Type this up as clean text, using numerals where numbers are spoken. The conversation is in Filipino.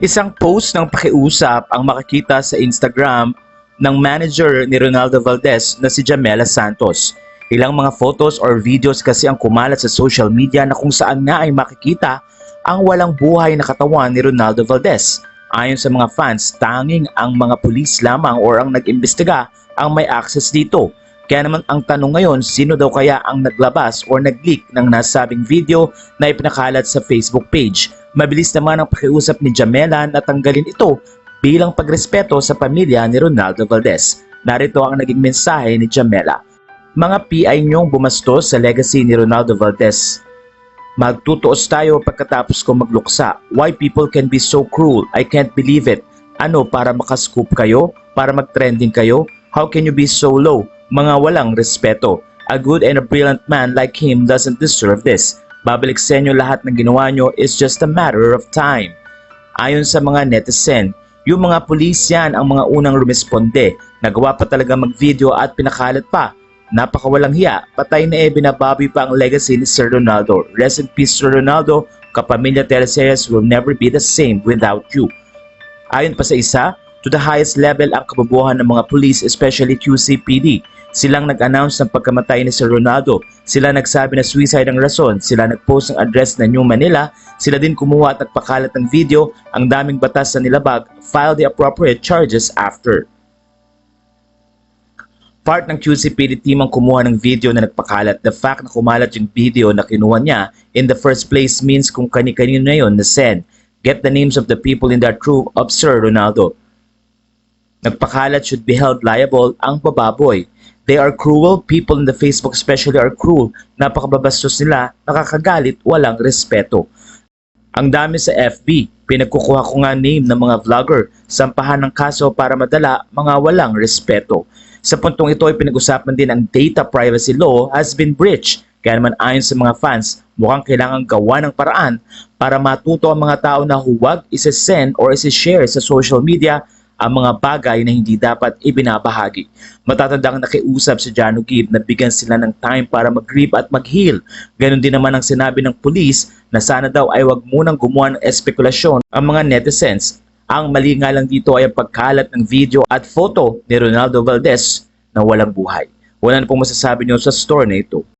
Isang post ng pakiusap ang makikita sa Instagram ng manager ni Ronaldo Valdez na si Jamela Santos. Ilang mga photos or videos kasi ang kumalat sa social media na kung saan nga ay makikita ang walang buhay na katawan ni Ronaldo Valdez. Ayon sa mga fans, tanging ang mga pulis lamang or ang nag-imbestiga ang may access dito. Kaya naman ang tanong ngayon, sino daw kaya ang naglabas or nag-leak ng nasabing video na ipinakalat sa Facebook page? Mabilis naman ang pakiusap ni Jamela na tanggalin ito bilang pagrespeto sa pamilya ni Ronaldo Valdez. Narito ang naging mensahe ni Jamela. Mga PI niyong bumastos sa legacy ni Ronaldo Valdez. Magtutuos tayo pagkatapos ko magluksa. Why people can be so cruel? I can't believe it. Ano, para makascoop kayo? Para mag-trending kayo? How can you be so low? Mga walang respeto. A good and a brilliant man like him doesn't deserve this. Babalik sa inyo lahat ng ginawa nyo is just a matter of time. Ayon sa mga netizen, yung mga pulis yan ang mga unang rumesponde. Nagawa pa talaga mag-video at pinakalat pa. Napakawalang hiya, patay na binabawi pa ang legacy ni Sir Ronaldo. Rest in peace Sir Ronaldo, kapamilya Terceras will never be the same without you. Ayon pa sa isa, to the highest level ang kabubuhan ng mga pulis, especially QCPD. Silang nag-announce ng pagkamatay ni Sir Ronaldo. Sila nagsabi na suicide ang rason. Sila nag-post ng address na New Manila. Sila din kumuha at nagpakalat ng video. Ang daming batas na nilabag. File the appropriate charges after. Part ng QCPD team ang kumuha ng video na nagpakalat. The fact na kumalat yung video na kinuha niya in the first place means kung kani-kanino na yun na send. Get the names of the people in that crew of Sir Ronaldo. Nagpakalat should be held liable ang bababoy. They are cruel. People in the Facebook especially are cruel. Napakababastos nila, nakakagalit, walang respeto. Ang dami sa FB, pinagkukuha ko nga name ng mga vlogger, sampahan ng kaso para madala mga walang respeto. Sa puntong ito ay pinag-usapan din ang data privacy law has been breached. Kaya naman ayon sa mga fans, mukhang kailangan gawa ng paraan para matuto ang mga tao na huwag isa-send or isa-share sa social media ang mga bagay na hindi dapat ibinabahagi. Matatandang nakiusap si Jano Gibb na bigyan sila ng time para mag-grieve at mag-heal. Ganon din naman ang sinabi ng pulis na sana daw ay wag munang gumawa ng espekulasyon ang mga netizens. Ang mali nga lang dito ay ang pagkalat ng video at photo ni Ronaldo Valdez na walang buhay. Wala na pong masasabi niyo sa story na ito.